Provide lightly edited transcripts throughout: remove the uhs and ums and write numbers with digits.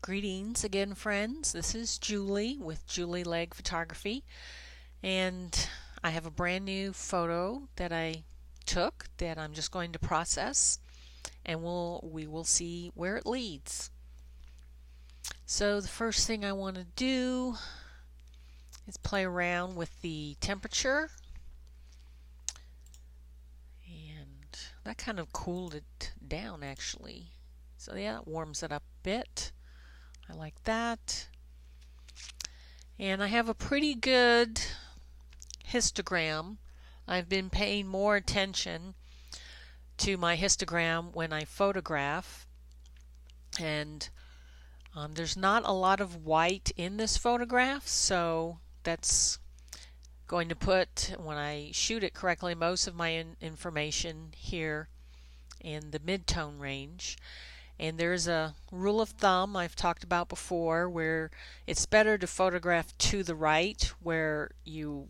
Greetings again, friends. This is Julie with Julie Legg Photography, and I have a brand new photo that I took that I'm just going to process, and we will see where it leads. So the first thing I want to do is play around with the temperature, and that kind of cooled it down actually. So yeah, it warms it up a bit. I like that. And I have a pretty good histogram. I've been paying more attention to my histogram when I photograph, and there's not a lot of white in this photograph, so that's going to put, when I shoot it correctly, most of my information here in the mid-tone range. And there's a rule of thumb I've talked about before where it's better to photograph to the right, where you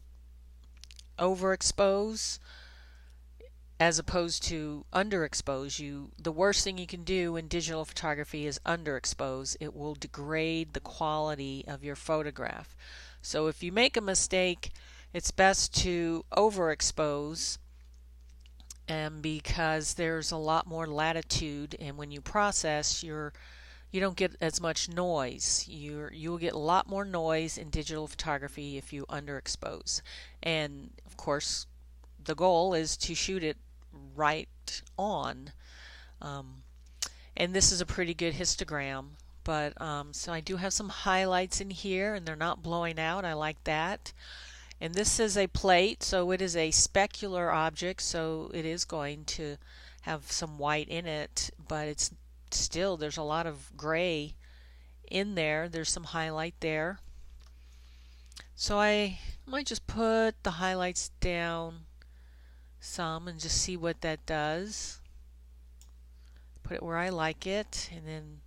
overexpose as opposed to underexpose. The worst thing you can do in digital photography is underexpose. It will degrade the quality of your photograph. So if you make a mistake, it's best to overexpose, and because there's a lot more latitude, and when you process, you don't get as much noise. You'll get a lot more noise in digital photography if you underexpose. And of course, the goal is to shoot it right on. And this is a pretty good histogram. But so I do have some highlights in here, and they're not blowing out. I like that. And this is a plate, so it is a specular object, so it is going to have some white in it, but it's still, there's a lot of gray in there. There's some highlight there. So I might just put the highlights down some and just see what that does. Put it where I like it, and then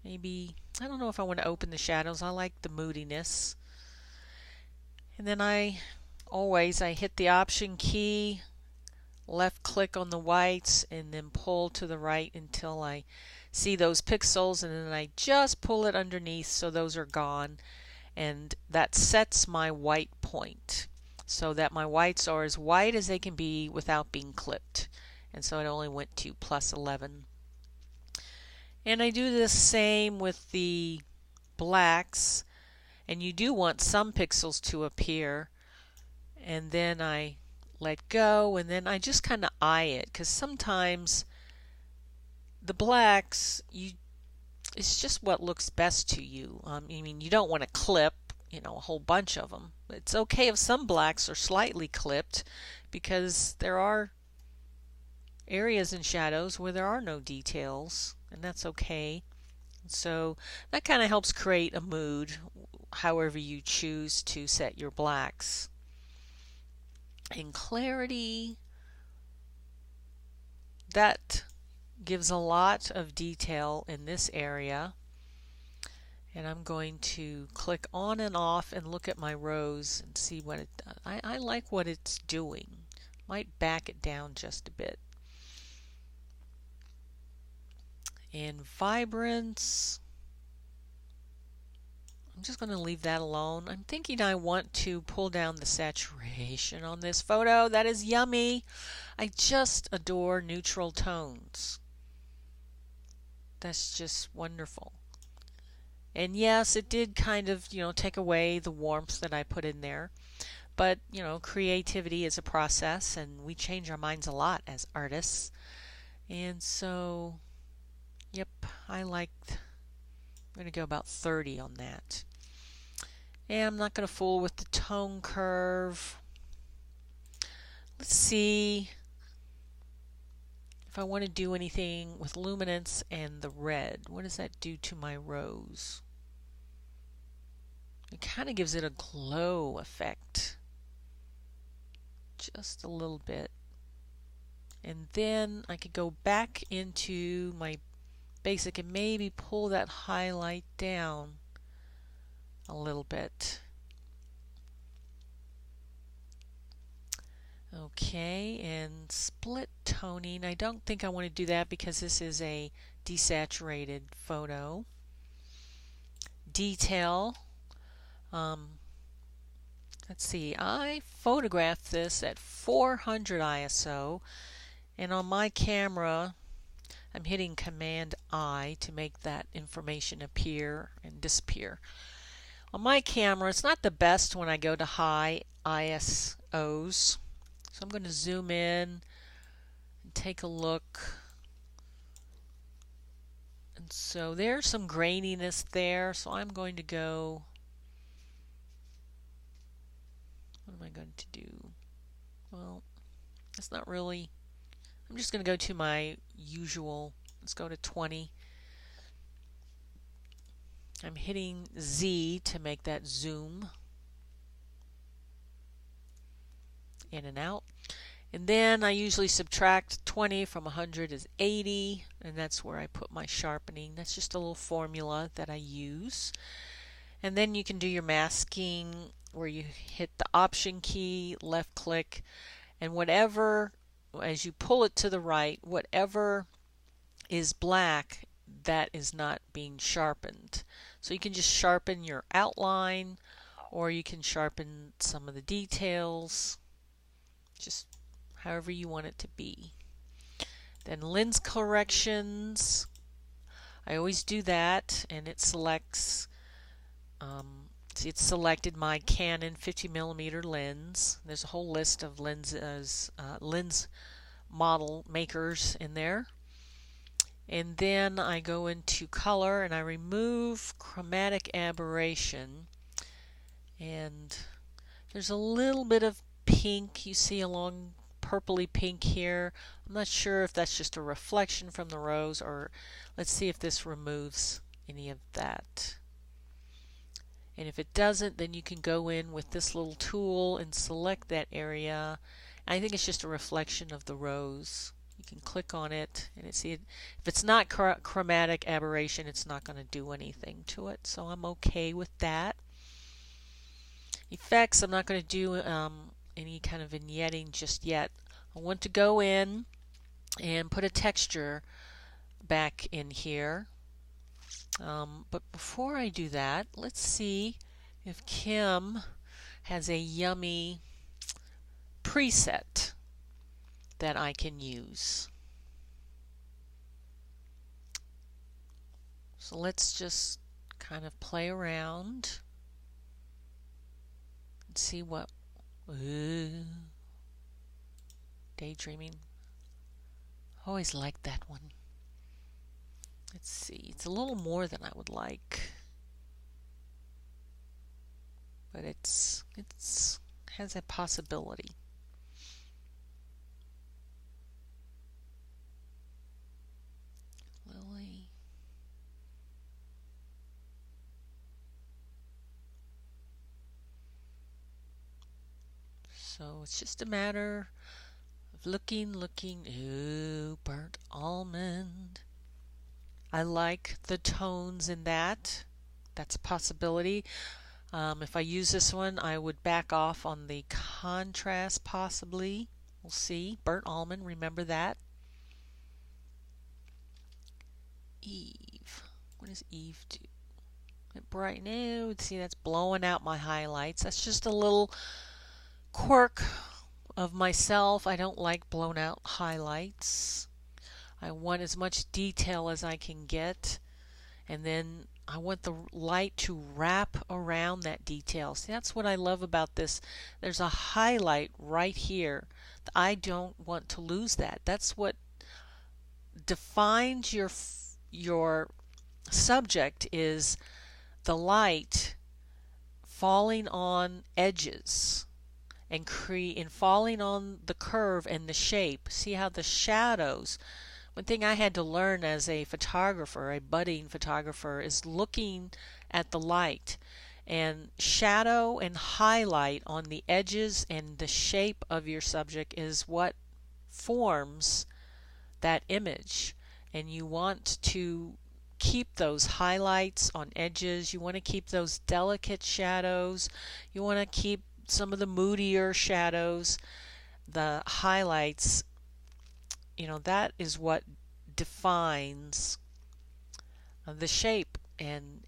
maybe, I don't know if I want to open the shadows. I like the moodiness. And then I hit the Option key, left click on the whites, and then pull to the right until I see those pixels, and then I just pull it underneath so those are gone, and that sets my white point so that my whites are as white as they can be without being clipped. And so it only went to +11. And I do the same with the blacks. And you do want some pixels to appear, and then I let go, and then I just kind of eye it, because sometimes the blacks, it's just what looks best to you. I mean, you don't want to clip, a whole bunch of them. It's okay if some blacks are slightly clipped, because there are areas in shadows where there are no details, and that's okay. So that kind of helps create a mood, however you choose to set your blacks. And clarity, that gives a lot of detail in this area. And I'm going to click on and off and look at my rows and see what it does. I like what it's doing. Might back it down just a bit. And vibrance, I'm just going to leave that alone. I'm thinking I want to pull down the saturation on this photo. That is yummy. I just adore neutral tones. That's just wonderful. And yes, it did kind of, take away the warmth that I put in there. But, creativity is a process, and we change our minds a lot as artists. And so, yep, I'm going to go about 30 on that. And I'm not going to fool with the tone curve. Let's see if I want to do anything with luminance and the red. What does that do to my rose? It kind of gives it a glow effect. Just a little bit. And then I could go back into my basic and maybe pull that highlight down a little bit. Okay, and split toning. I don't think I want to do that because this is a desaturated photo. detail. Let's see, I photographed this at 400 ISO, and on my camera I'm hitting Command I to make that information appear and disappear. On my camera, it's not the best when I go to high ISOs, so I'm going to zoom in and take a look. And so there's some graininess there, so I'm going to go, what am I going to do? Well, it's not really, I'm just going to go to my usual, let's go to 20. I'm hitting Z to make that zoom in and out. And then I usually subtract 20 from 100 is 80, and that's where I put my sharpening. That's just a little formula that I use. And then you can do your masking where you hit the Option key, left click, and whatever, as you pull it to the right, whatever is black, that is not being sharpened. So you can just sharpen your outline, or you can sharpen some of the details, just however you want it to be. Then lens corrections, I always do that, and it selects, see, it's selected my Canon 50mm lens. There's a whole list of lenses, lens model makers in there. And then I go into color and I remove chromatic aberration, and there's a little bit of pink you see along purpley pink here. I'm not sure if that's just a reflection from the rose, or let's see if this removes any of that. And if it doesn't, then you can go in with this little tool and select that area. I think it's just a reflection of the rose. You can click on it and if it's not chromatic aberration, it's not going to do anything to it, so I'm okay with that. Effects, I'm not going to do any kind of vignetting just yet. I want to go in and put a texture back in here, but before I do that, let's see if Kim has a yummy preset that I can use. So let's just kind of play around and see what daydreaming. Always liked that one. Let's see, it's a little more than I would like, but it's has a possibility. Lily. So it's just a matter of looking. Ooh, burnt almond. I like the tones in that. That's a possibility. If I use this one, I would back off on the contrast possibly. We'll see. Burnt almond, remember that. Eve. What does Eve do? It brighten out. See, that's blowing out my highlights. That's just a little quirk of myself. I don't like blown out highlights. I want as much detail as I can get, and then I want the light to wrap around that detail. See, that's what I love about this. There's a highlight right here. I don't want to lose that. That's what defines your subject, is the light falling on edges and falling on the curve and the shape. See how the shadows. One thing I had to learn as a photographer, a budding photographer, is looking at the light, and shadow and highlight on the edges and the shape of your subject is what forms that image. And you want to keep those highlights on edges. You want to keep those delicate shadows. You want to keep some of the moodier shadows, the highlights. You know, that is what defines the shape, and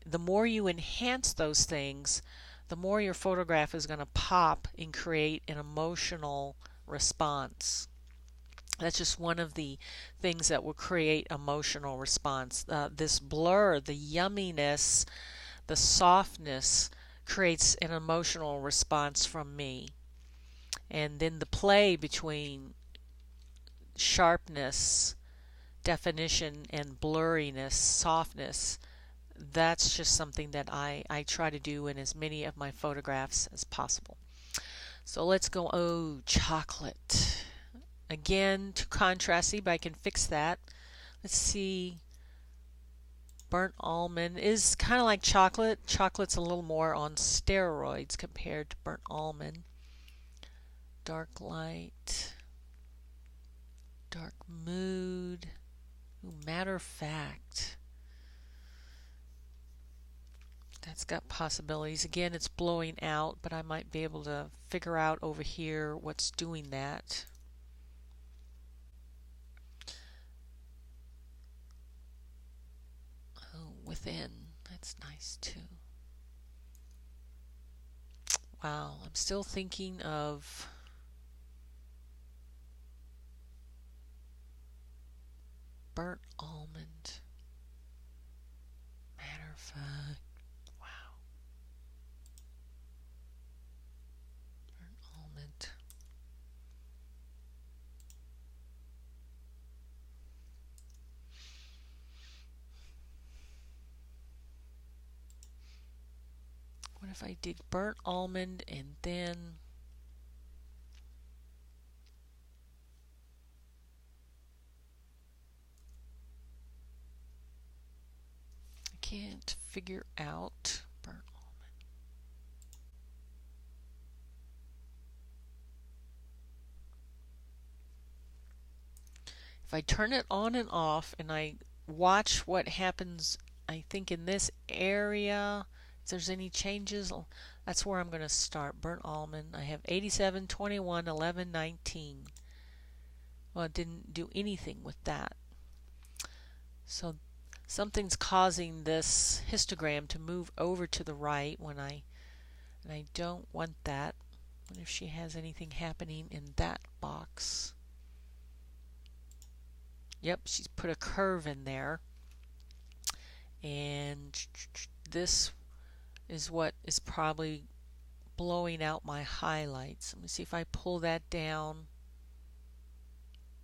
the more you enhance those things, the more your photograph is going to pop and create an emotional response. That's just one of the things that will create emotional response. This blur, the yumminess, the softness creates an emotional response from me. And then the play between sharpness, definition, and blurriness, softness, that's just something that I try to do in as many of my photographs as possible. So let's go, oh, chocolate. Again, too contrasty, but I can fix that. Let's see. Burnt almond is kind of like chocolate. Chocolate's a little more on steroids compared to burnt almond. Dark light. Dark mood. Ooh, matter of fact. That's got possibilities. Again, it's blowing out, but I might be able to figure out over here what's doing that. Oh, within. That's nice too. Wow, I'm still thinking of burnt almond. Matter of fact. Wow. Burnt almond. What if I did burnt almond and then I can't figure out burnt almond. If I turn it on and off and I watch what happens, I think in this area, if there's any changes, that's where I'm going to start. Burnt almond. I have 87, 21, 11, 19. Well, it didn't do anything with that. So something's causing this histogram to move over to the right and I don't want that. I wonder if she has anything happening in that box. Yep, she's put a curve in there. And this is what is probably blowing out my highlights. Let me see if I pull that down.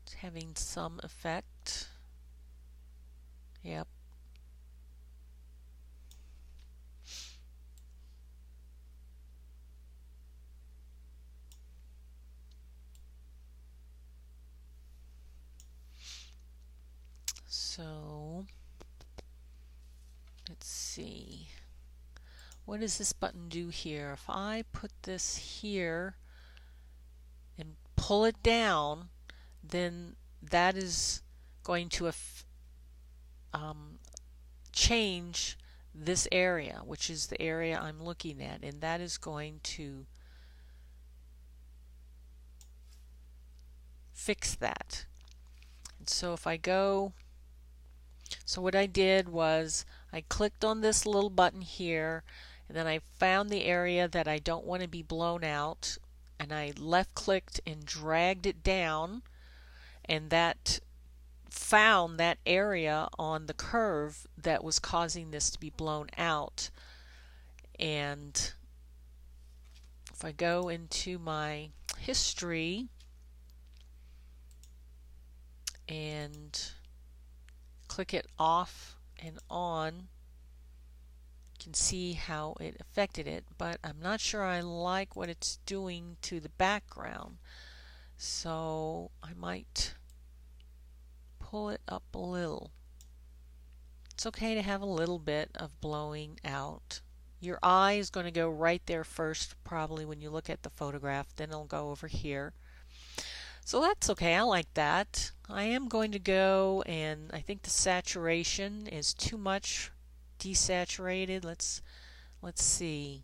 It's having some effect. Yep. So let's see. What does this button do here? If I put this here and pull it down, then that is going to change this area, which is the area I'm looking at, and that is going to fix that. And so if I go, so what I did was I clicked on this little button here, and then I found the area that I don't want to be blown out, and I left clicked and dragged it down, and that found that area on the curve that was causing this to be blown out. And if I go into my history and click it off and on, you can see how it affected it, but I'm not sure I like what it's doing to the background, so I might pull it up a little. It's okay to have a little bit of blowing out. Your eye is going to go right there first, probably when you look at the photograph, then it'll go over here. So that's okay, I like that. I am going to go, and I think the saturation is too much desaturated. Let's see.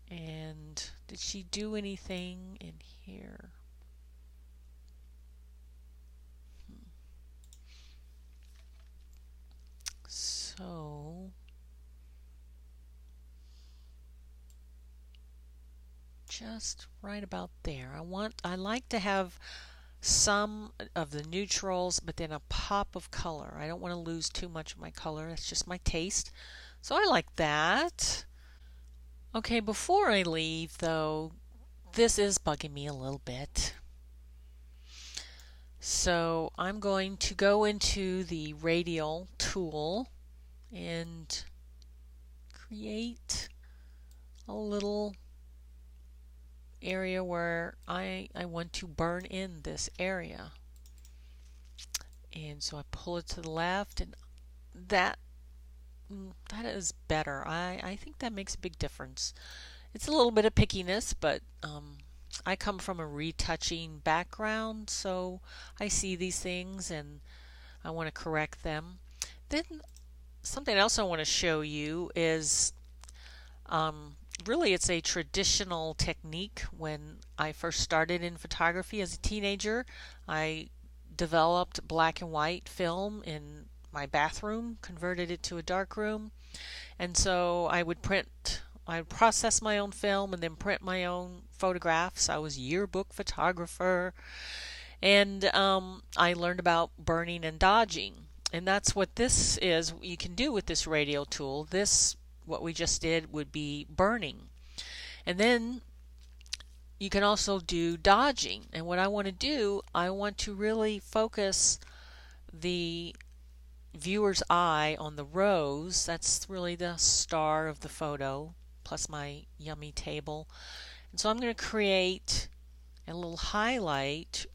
And did she do anything in here? So just right about there. I like to have some of the neutrals, but then a pop of color. I don't want to lose too much of my color. That's just my taste. So I like that. Okay, before I leave though, this is bugging me a little bit. So I'm going to go into the radial tool and create a little area where I want to burn in this area. And so I pull it to the left, and that is better. I think that makes a big difference. It's a little bit of pickiness, but I come from a retouching background, so I see these things and I want to correct them. Then something else I want to show you is really it's a traditional technique. When I first started in photography as a teenager, I developed black and white film in my bathroom, converted it to a darkroom, and so I would process my own film and then print my own photographs. I was a yearbook photographer, and I learned about burning and dodging. And that's what this is. You can do with this radial tool. This, what we just did, would be burning. And then you can also do dodging. And what I want to do, I want to really focus the viewer's eye on the rose. That's really the star of the photo, plus my yummy table. And so I'm going to create a little highlight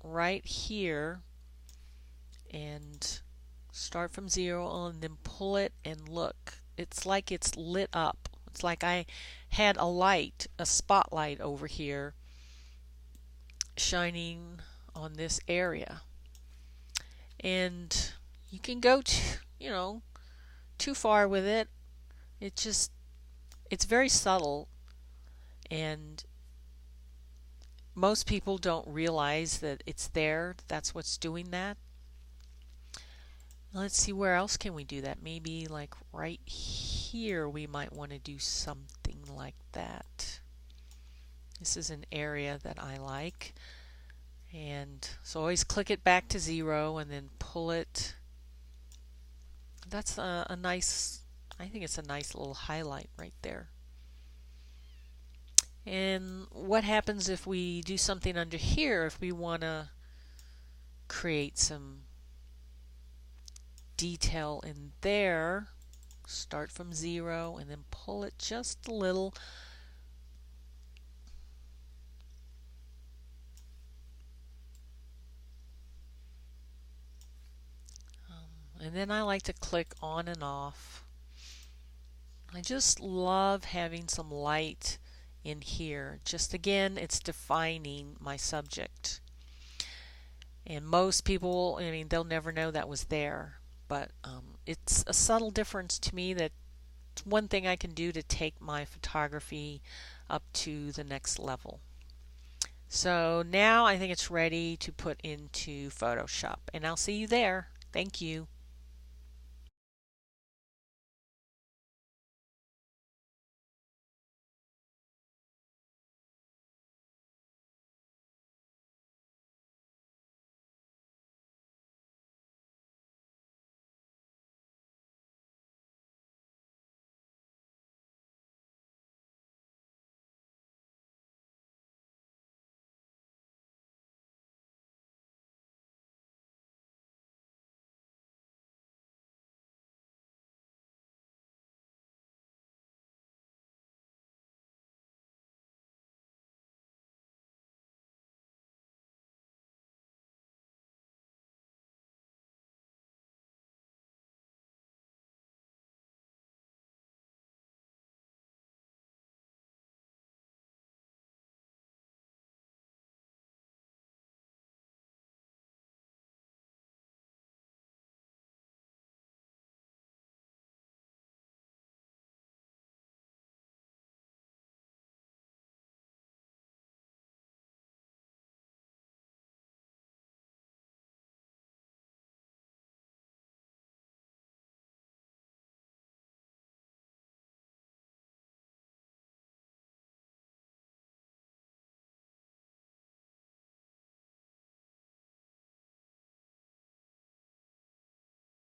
right here and start from 0 and then pull it, and look, it's like it's lit up. It's like I had a spotlight over here shining on this area. And you can go too far with it. It's very subtle, and most people don't realize that it's there. That's what's doing that. Let's see, where else can we do that? Maybe like right here we might want to do something like that. This is an area that I like. And so always click it back to 0 and then pull it. That's a nice, I think it's a nice little highlight right there. And what happens if we do something under here, if we want to create some detail in there? Start from 0 and then pull it just a little. And then I like to click on and off. I just love having some light in here. Just again, it's defining my subject. And most people, I mean, they'll never know that was there. But it's a subtle difference to me. That's one thing I can do to take my photography up to the next level. So now I think it's ready to put into Photoshop. And I'll see you there. Thank you.